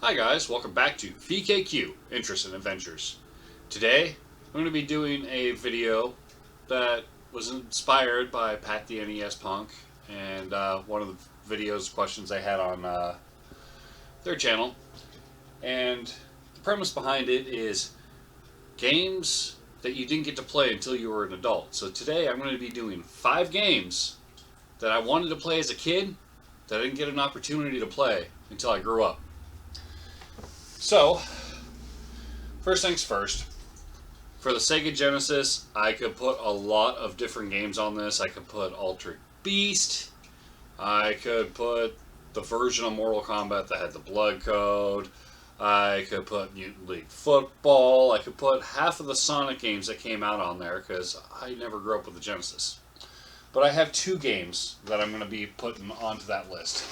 Hi guys, welcome back to VKQ, Interests and Adventures. Today, I'm going to be doing a video that was inspired by Pat the NES Punk and one of the videos questions they had on their channel. And the premise behind it is games that you didn't get to play until you were an adult. So today I'm going to be doing 5 games that I wanted to play as a kid that I didn't get an opportunity to play until I grew up. So, first things first, for the Sega Genesis, I could put a lot of different games on this. I could put Altered Beast, I could put the version of Mortal Kombat that had the blood code, I could put Mutant League Football, I could put half of the Sonic games that came out on there because I never grew up with the Genesis. But I have 2 games that I'm going to be putting onto that list.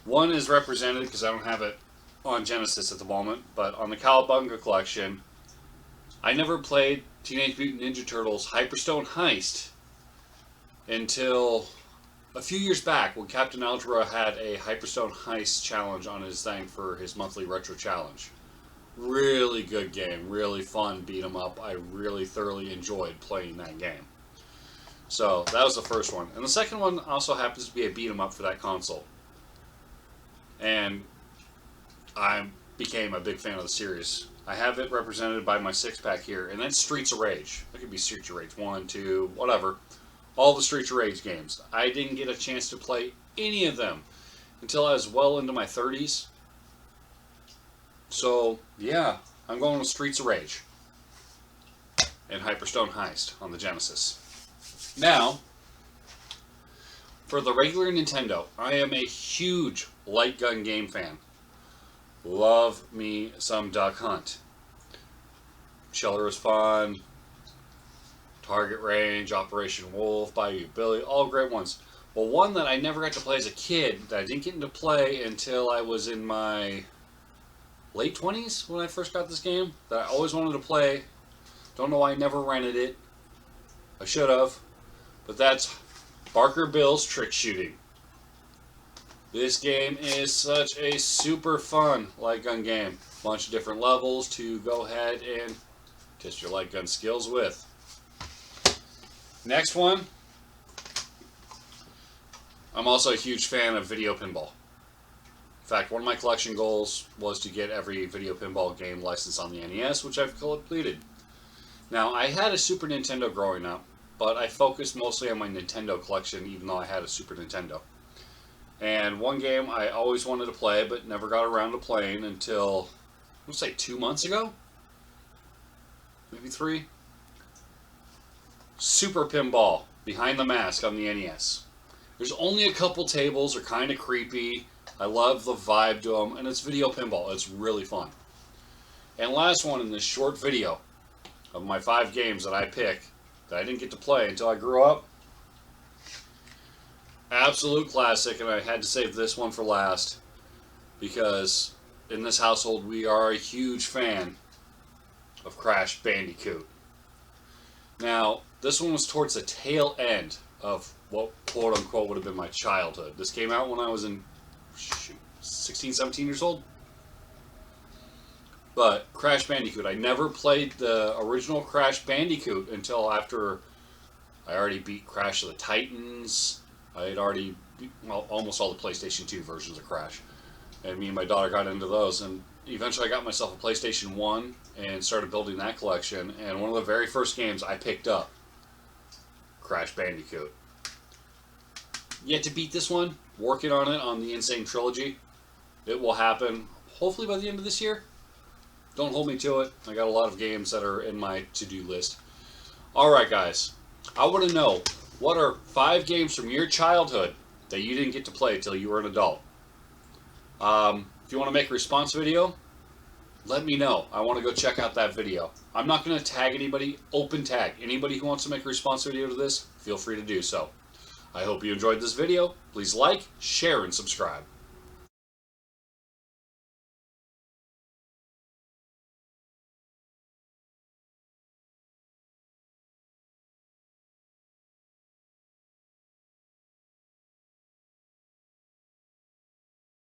One is represented because I don't have it on Genesis at the moment, but on the Cowabunga collection, I never played Teenage Mutant Ninja Turtles Hyperstone Heist until a few years back when Captain Algebra had a Hyperstone Heist challenge on his thing for his monthly retro challenge. Really good game, really fun beat 'em up. I really thoroughly enjoyed playing that game. So that was the first one. And the second one also happens to be a beat 'em up for that console. And I became a big fan of the series. I have it represented by my 6-pack here, and that's Streets of Rage. It could be Streets of Rage 1, 2, whatever. All the Streets of Rage games. I didn't get a chance to play any of them until I was well into my 30s. So, yeah, I'm going with Streets of Rage and Hyperstone Heist on the Genesis. Now, for the regular Nintendo, I am a huge light gun game fan. Love me some Duck Hunt. Shelter is fun. Target Range, Operation Wolf, Bayou Billy, all great ones. Well, one that I never got to play as a kid, that I didn't get into play until I was in my late 20s when I first got this game, that I always wanted to play. Don't know why I never rented it. I should have. But that's Barker Bill's Trick Shooting. This game is such a super fun light gun game. Bunch of different levels to go ahead and test your light gun skills with. Next one. I'm also a huge fan of video pinball. In fact, one of my collection goals was to get every video pinball game licensed on the NES, which I've completed. Now, I had a Super Nintendo growing up, but I focused mostly on my Nintendo collection, even though I had a Super Nintendo. And one game I always wanted to play, but never got around to playing until, let's say 2 months ago? Maybe 3? Super Pinball, Behind the Mask on the NES. There's only a couple tables, they're kind of creepy. I love the vibe to them, and it's video pinball. It's really fun. And last one in this short video of my 5 games that I pick that I didn't get to play until I grew up. Absolute classic, and I had to save this one for last because in this household we are a huge fan of Crash Bandicoot. Now, this one was towards the tail end of what quote unquote would have been my childhood. This came out when I was in 16, 17 years old. But Crash Bandicoot, I never played the original Crash Bandicoot until after I already beat Crash of the Titans. I had already beat, well, almost all the PlayStation 2 versions of Crash. And me and my daughter got into those. And eventually I got myself a PlayStation 1 and started building that collection. And one of the very first games I picked up, Crash Bandicoot. Yet to beat this one. Working on it on the Insane Trilogy. It will happen hopefully by the end of this year. Don't hold me to it. I got a lot of games that are in my to-do list. Alright guys, I want to know, what are 5 games from your childhood that you didn't get to play until you were an adult? If you want to make a response video, let me know. I want to go check out that video. I'm not going to tag anybody, open tag. Anybody who wants to make a response video to this, feel free to do so. I hope you enjoyed this video. Please like, share, and subscribe.